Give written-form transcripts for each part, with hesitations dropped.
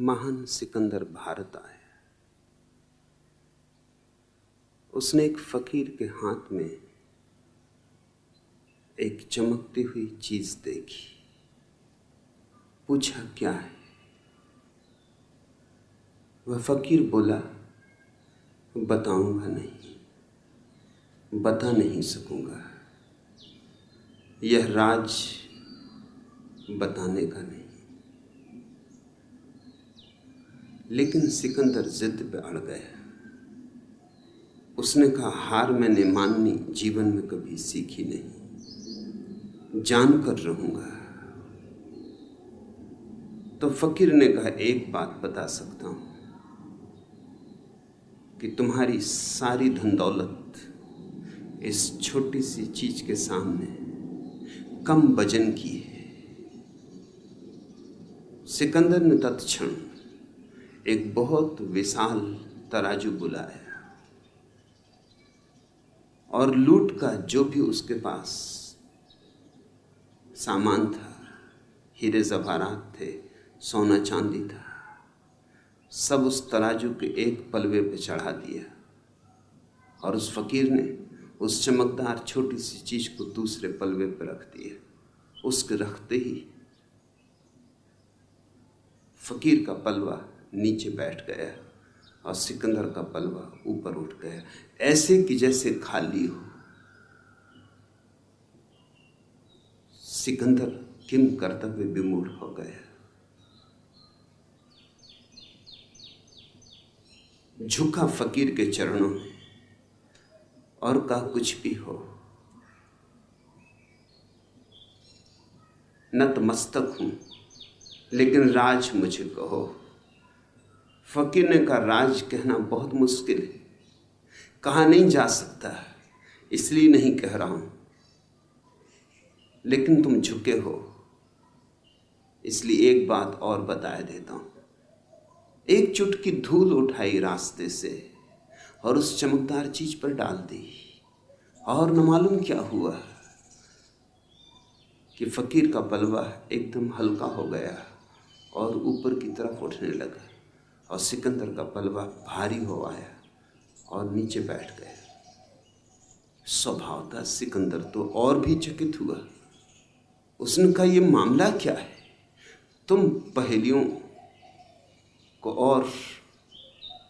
महान सिकंदर भारत आया। उसने एक फकीर के हाथ में एक चमकती हुई चीज देखी। पूछा, क्या है? वह फकीर बोला, बताऊंगा नहीं, बता नहीं सकूंगा। यह राज बताने का नहीं। लेकिन सिकंदर जिद पे अड़ गया। उसने कहा, हार मैंने माननी जीवन में कभी सीखी नहीं, जानकर रहूंगा। तो फकीर ने कहा, एक बात बता सकता हूं कि तुम्हारी सारी धन दौलत इस छोटी सी चीज के सामने कम वजन की है। सिकंदर ने तत्क्षण एक बहुत विशाल तराजू बुलाया और लूट का जो भी उसके पास सामान था, हीरे जवाहरात थे, सोना चांदी था, सब उस तराजू के एक पलवे पे चढ़ा दिया। और उस फकीर ने उस चमकदार छोटी सी चीज को दूसरे पलवे पर रख दिया। उसके रखते ही फकीर का पलवा नीचे बैठ गया और सिकंदर का पलवा ऊपर उठ गया, ऐसे कि जैसे खाली हो। सिकंदर किम कर्तव्य विमूढ़ हो गया। झुका फकीर के चरणों में और कहा, कुछ भी हो, नतमस्तक हूं, लेकिन राज मुझे कहो। फकीर ने कहा, राज कहना बहुत मुश्किल है, कहा नहीं जा सकता, इसलिए नहीं कह रहा हूं। लेकिन तुम झुके हो, इसलिए एक बात और बताए देता हूं। एक चुटकी धूल उठाई रास्ते से और उस चमकदार चीज पर डाल दी, और न मालूम क्या हुआ कि फकीर का पलवा एकदम हल्का हो गया और ऊपर की तरफ उठने लगा, और सिकंदर का पलवा भारी हो आया और नीचे बैठ गया। स्वभावतः सिकंदर तो और भी चकित हुआ। उसने कहा, यह मामला क्या है? तुम पहेलियों को और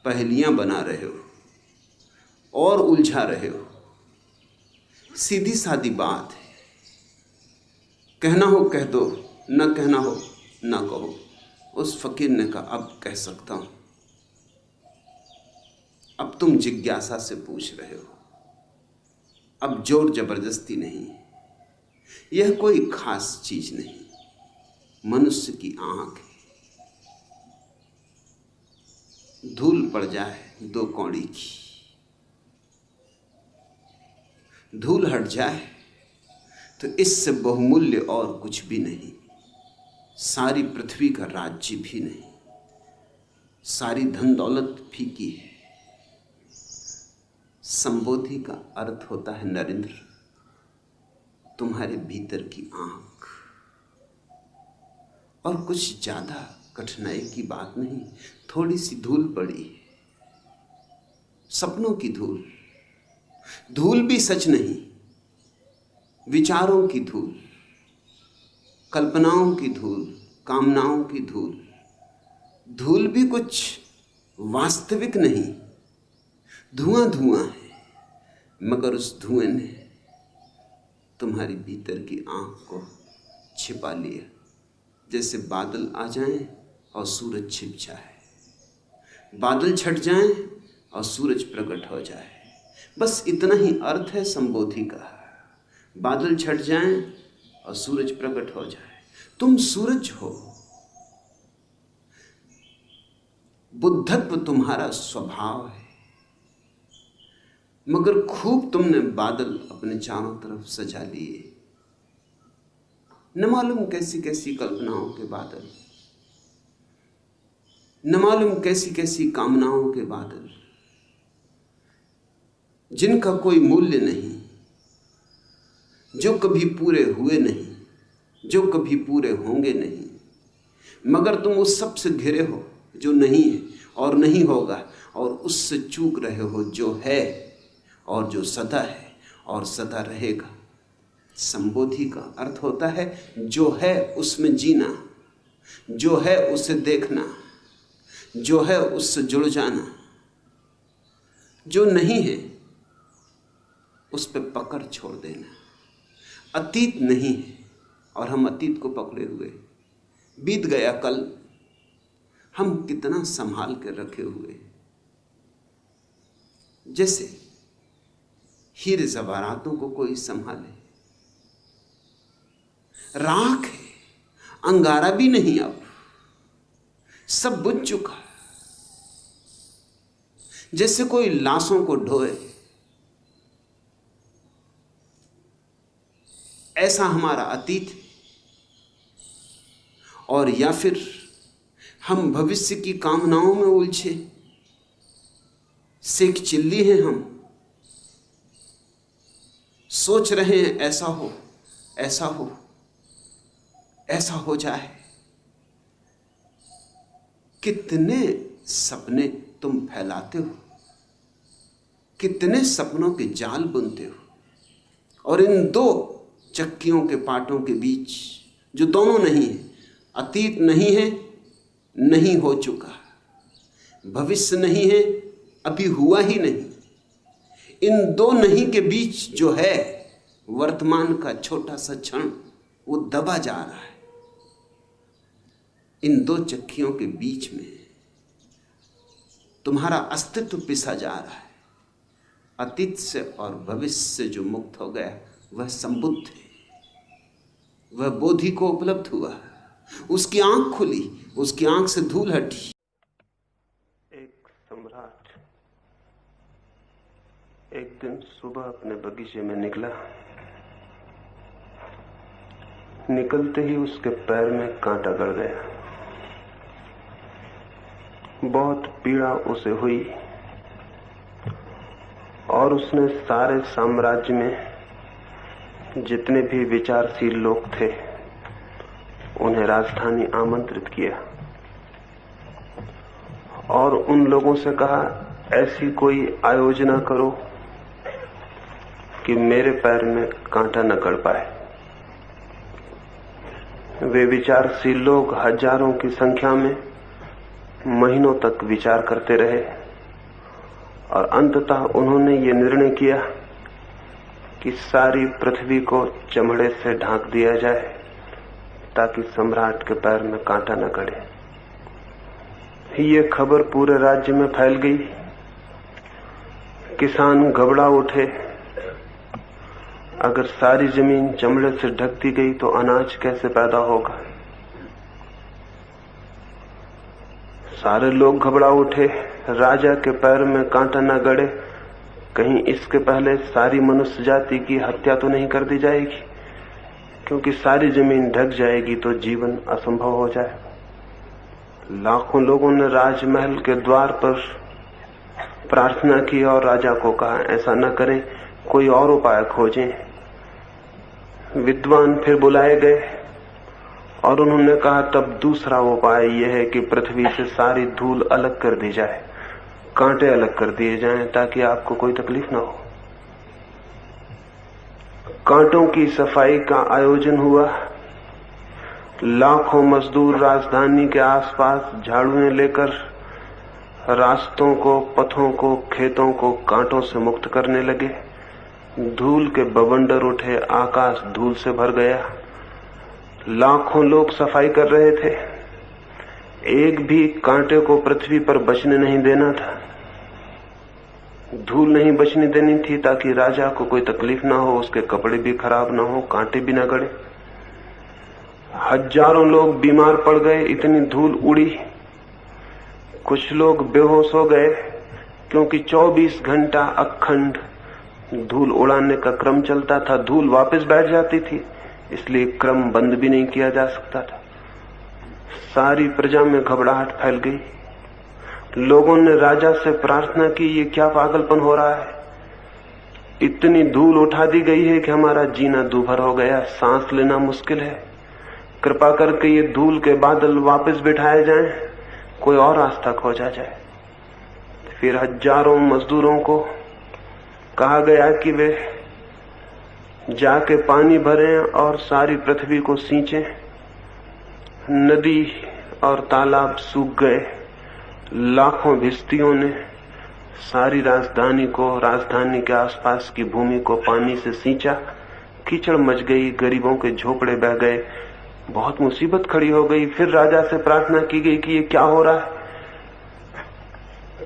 पहेलियां बना रहे हो और उलझा रहे हो। सीधी सादी बात है, कहना हो कह दो, न कहना हो न कहो। उस फकीर ने कहा, अब कह सकता हूं। अब तुम जिज्ञासा से पूछ रहे हो, अब जोर जबरदस्ती नहीं। यह कोई खास चीज नहीं, मनुष्य की आंख है। धूल पड़ जाए 2 कौड़ी की, धूल हट जाए तो इससे बहुमूल्य और कुछ भी नहीं। सारी पृथ्वी का राज्य भी नहीं, सारी धन दौलत फीकी है। संबोधि का अर्थ होता है नरेंद्र, तुम्हारे भीतर की आंख। और कुछ ज्यादा कठिनाई की बात नहीं, थोड़ी सी धूल पड़ी है, सपनों की धूल। धूल भी सच नहीं, विचारों की धूल, कल्पनाओं की धूल, कामनाओं की धूल। धूल भी कुछ वास्तविक नहीं, धुआं धुआं है, मगर उस धुएं ने तुम्हारी भीतर की आंख को छिपा लिया। जैसे बादल आ जाएं और सूरज छिप जाए, बादल छट जाएं और सूरज प्रकट हो जाए। बस इतना ही अर्थ है संबोधि का। बादल छट जाएं और सूरज प्रकट हो जाए। तुम सूरज हो, बुद्धत्व तुम्हारा स्वभाव है, मगर खूब तुमने बादल अपने चारों तरफ सजा लिए। न मालूम कैसी कैसी कल्पनाओं के बादल, न मालूम कैसी कैसी कामनाओं के बादल, जिनका कोई मूल्य नहीं, जो कभी पूरे हुए नहीं, जो कभी पूरे होंगे नहीं, मगर तुम उस सब से घिरे हो जो नहीं है और नहीं होगा, और उससे चूक रहे हो जो है और जो सदा है और सदा रहेगा। संबोधि का अर्थ होता है जो है उसमें जीना, जो है उसे देखना, जो है उससे जुड़ जाना। जो नहीं है उस पे पकड़ छोड़ देना। अतीत नहीं है और हम अतीत को पकड़े हुए। बीत गया कल, हम कितना संभाल कर रखे हुए, जैसे हीरे जवाहरातों को कोई संभाले। राख है, अंगारा भी नहीं, अब सब बुझ चुका। जैसे कोई लाशों को ढोए, ऐसा हमारा अतीत है। और या फिर हम भविष्य की कामनाओं में उलझे, सेक चिल्ली हैं हम, सोच रहे हैं ऐसा हो, ऐसा हो, ऐसा हो जाए। कितने सपने तुम फैलाते हो, कितने सपनों के जाल बुनते हो, और इन दो चक्कियों के पाटों के बीच जो दोनों नहीं है, अतीत नहीं है, नहीं हो चुका, भविष्य नहीं है, अभी हुआ ही नहीं, इन दो नहीं के बीच जो है वर्तमान का छोटा सा क्षण, वो दबा जा रहा है। इन दो चक्कियों के बीच में तुम्हारा अस्तित्व पिसा जा रहा है। अतीत से और भविष्य से जो मुक्त हो गया वह संबुद्ध है, वह बोधि को उपलब्ध हुआ, उसकी आंख खुली, उसकी आंख से धूल हटी। एक सम्राट एक दिन सुबह अपने बगीचे में निकला। निकलते ही उसके पैर में कांटा गड़ गया। बहुत पीड़ा उसे हुई और उसने सारे साम्राज्य में जितने भी विचारशील लोग थे उन्हें राजधानी आमंत्रित किया और उन लोगों से कहा, ऐसी कोई आयोजना करो कि मेरे पैर में कांटा न गड़ पाए। वे विचारशील लोग हजारों की संख्या में महीनों तक विचार करते रहे और अंततः उन्होंने ये निर्णय किया कि सारी पृथ्वी को चमड़े से ढांक दिया जाए ताकि सम्राट के पैर में कांटा न गड़े। ये खबर पूरे राज्य में फैल गई। किसान घबरा उठे। अगर सारी जमीन चमड़े से ढक दी गई तो अनाज कैसे पैदा होगा। सारे लोग घबरा उठे। राजा के पैर में कांटा न गड़े, कहीं इसके पहले सारी मनुष्य जाति की हत्या तो नहीं कर दी जाएगी, क्योंकि सारी जमीन ढक जाएगी तो जीवन असंभव हो जाए। लाखों लोगों ने राजमहल के द्वार पर प्रार्थना की और राजा को कहा, ऐसा न करें, कोई और उपाय खोजें। विद्वान फिर बुलाए गए और उन्होंने कहा, तब दूसरा उपाय यह है कि पृथ्वी से सारी धूल अलग कर दी जाए, कांटे अलग कर दिए जाएं ताकि आपको कोई तकलीफ ना हो। कांटों की सफाई का आयोजन हुआ। लाखों मजदूर राजधानी के आसपास झाड़ुएं लेकर रास्तों को, पथों को, खेतों को कांटों से मुक्त करने लगे। धूल के बवंडर उठे, आकाश धूल से भर गया। लाखों लोग सफाई कर रहे थे। एक भी कांटे को पृथ्वी पर बचने नहीं देना था। धूल नहीं बचने देनी थी ताकि राजा को कोई तकलीफ ना हो, उसके कपड़े भी खराब ना हो, कांटे भी ना गड़े। हजारों लोग बीमार पड़ गए, इतनी धूल उड़ी। कुछ लोग बेहोश हो गए क्योंकि 24 घंटा अखंड धूल उड़ाने का क्रम चलता था। धूल वापस बैठ जाती थी, इसलिए क्रम बंद भी नहीं किया जा सकता था। सारी प्रजा में घबराहट फैल गई। लोगों ने राजा से प्रार्थना की, ये क्या पागलपन हो रहा है। इतनी धूल उठा दी गई है कि हमारा जीना दूभर हो गया, सांस लेना मुश्किल है। कृपा करके ये धूल के बादल वापस बिठाए जाएं कोई और रास्ता खोजा जाए। फिर हजारों मजदूरों को कहा गया कि वे जाके पानी भरें और सारी पृथ्वी को सींचें। नदी और तालाब सूख गए। लाखों भिश्तियों ने सारी राजधानी के आसपास की भूमि को पानी से सींचा। कीचड़ मच गई, गरीबों के झोपड़े बह गए, बहुत मुसीबत खड़ी हो गई। फिर राजा से प्रार्थना की गई कि ये क्या हो रहा है,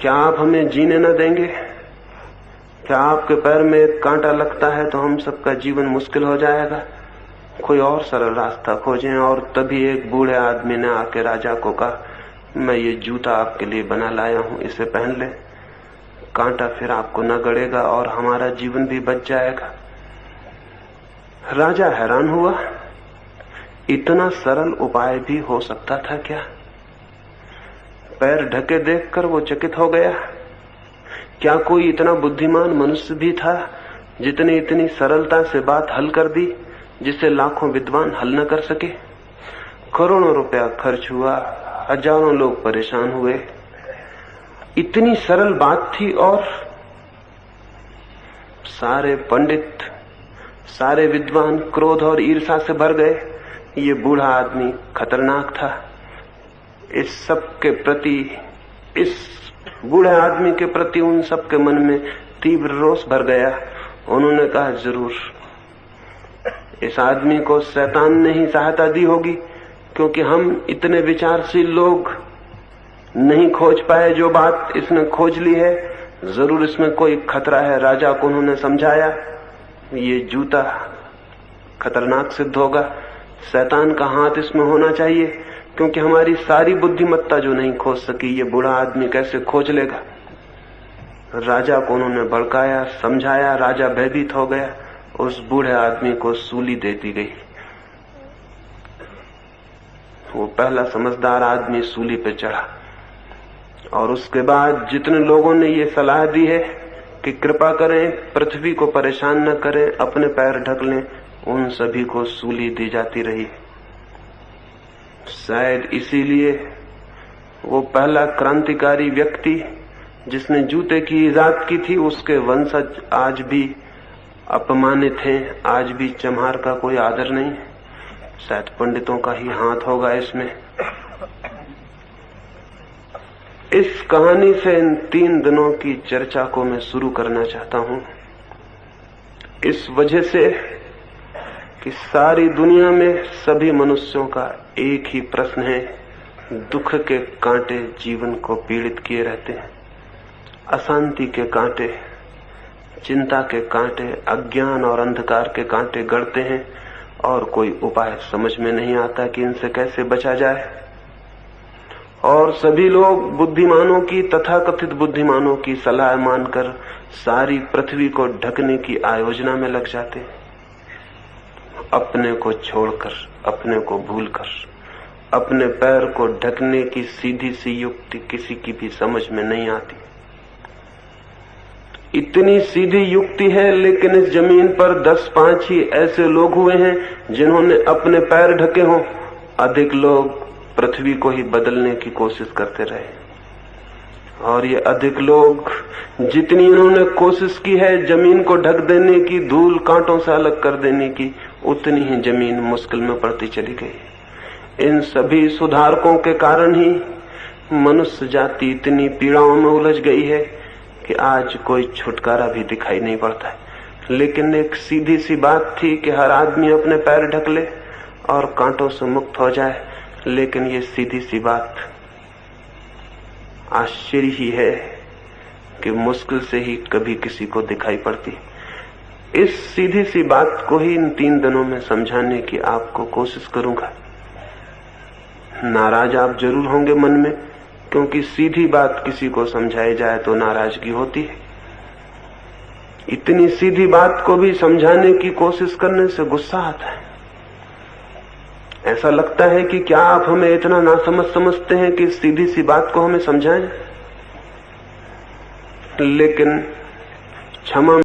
क्या आप हमें जीने न देंगे? क्या आपके पैर में एक कांटा लगता है तो हम सबका जीवन मुश्किल हो जाएगा? कोई और सरल रास्ता खोजें। और तभी एक बूढ़े आदमी ने आके राजा को कहा, मैं ये जूता आपके लिए बना लाया हूं, इसे पहन ले, कांटा फिर आपको न गड़ेगा और हमारा जीवन भी बच जाएगा। राजा हैरान हुआ, इतना सरल उपाय भी हो सकता था क्या? पैर ढके देखकर वो चकित हो गया। क्या कोई इतना बुद्धिमान मनुष्य भी था जितने इतनी सरलता से बात हल कर दी जिसे लाखों विद्वान हल न कर सके? करोड़ों रुपया खर्च हुआ, हजारों लोग परेशान हुए। इतनी सरल बात थी और सारे पंडित, सारे विद्वान क्रोध और ईर्ष्या से भर गए। ये बूढ़ा आदमी खतरनाक था। इस सब के प्रति, इस बूढ़े आदमी के प्रति उन सब के मन में तीव्र रोष भर गया। उन्होंने कहा, जरूर इस आदमी को शैतान ने ही सहायता दी होगी, क्योंकि हम इतने विचारशील लोग नहीं खोज पाए जो बात इसने खोज ली है। जरूर इसमें कोई खतरा है। राजा को उन्होंने समझाया, ये जूता खतरनाक सिद्ध होगा, शैतान का हाथ इसमें होना चाहिए, क्योंकि हमारी सारी बुद्धिमत्ता जो नहीं खोज सकी ये बूढ़ा आदमी कैसे खोज लेगा। राजा को उन्होंने भड़काया, समझाया। राजा भयभीत हो गया। उस बूढ़े आदमी को सूली दे दी गई। वो पहला समझदार आदमी सूली पे चढ़ा। और उसके बाद जितने लोगों ने ये सलाह दी है कि कृपा करें, पृथ्वी को परेशान न करें, अपने पैर ढक लें, उन सभी को सूली दी जाती रही। शायद इसीलिए वो पहला क्रांतिकारी व्यक्ति जिसने जूते की इजाद की थी, उसके वंशज आज भी अपमानित हैं, आज भी चम्हार का कोई आदर नहीं। शायद पंडितों का ही हाथ होगा इसमें। इस कहानी से इन 3 दिनों की चर्चा को मैं शुरू करना चाहता हूं, इस वजह से कि सारी दुनिया में सभी मनुष्यों का एक ही प्रश्न है। दुख के कांटे जीवन को पीड़ित किए रहते हैं। अशांति के कांटे, चिंता के कांटे, अज्ञान और अंधकार के कांटे गड़ते हैं और कोई उपाय समझ में नहीं आता कि इनसे कैसे बचा जाए। और सभी लोग बुद्धिमानों की, तथाकथित बुद्धिमानों की सलाह मानकर सारी पृथ्वी को ढकने की आयोजना में लग जाते हैं। अपने को छोड़कर, अपने को भूलकर, अपने पैर को ढकने की सीधी सी युक्ति किसी की भी समझ में नहीं आती। इतनी सीधी युक्ति है, लेकिन इस जमीन पर 10-5 ही ऐसे लोग हुए हैं जिन्होंने अपने पैर ढके हों। अधिक लोग पृथ्वी को ही बदलने की कोशिश करते रहे। और ये अधिक लोग, जितनी इन्होंने कोशिश की है जमीन को ढक देने की, धूल कांटों से अलग कर देने की, उतनी ही जमीन मुश्किल में पड़ती चली गई। इन सभी सुधारकों के कारण ही मनुष्य जाति इतनी पीड़ाओं में उलझ गई है कि आज कोई छुटकारा भी दिखाई नहीं पड़ता है। लेकिन एक सीधी सी बात थी कि हर आदमी अपने पैर ढक ले और कांटों से मुक्त हो जाए। लेकिन ये सीधी सी बात आश्चर्य ही है कि मुश्किल से ही कभी किसी को दिखाई पड़ती। इस सीधी सी बात को ही इन 3 दिनों में समझाने की आपको कोशिश करूंगा। नाराज आप जरूर होंगे मन में, क्योंकि सीधी बात किसी को समझाई जाए तो नाराजगी होती है। इतनी सीधी बात को भी समझाने की कोशिश करने से गुस्सा आता है। ऐसा लगता है कि क्या आप हमें इतना नासमझ समझते हैं कि सीधी सी बात को हमें समझाएं? लेकिन क्षमा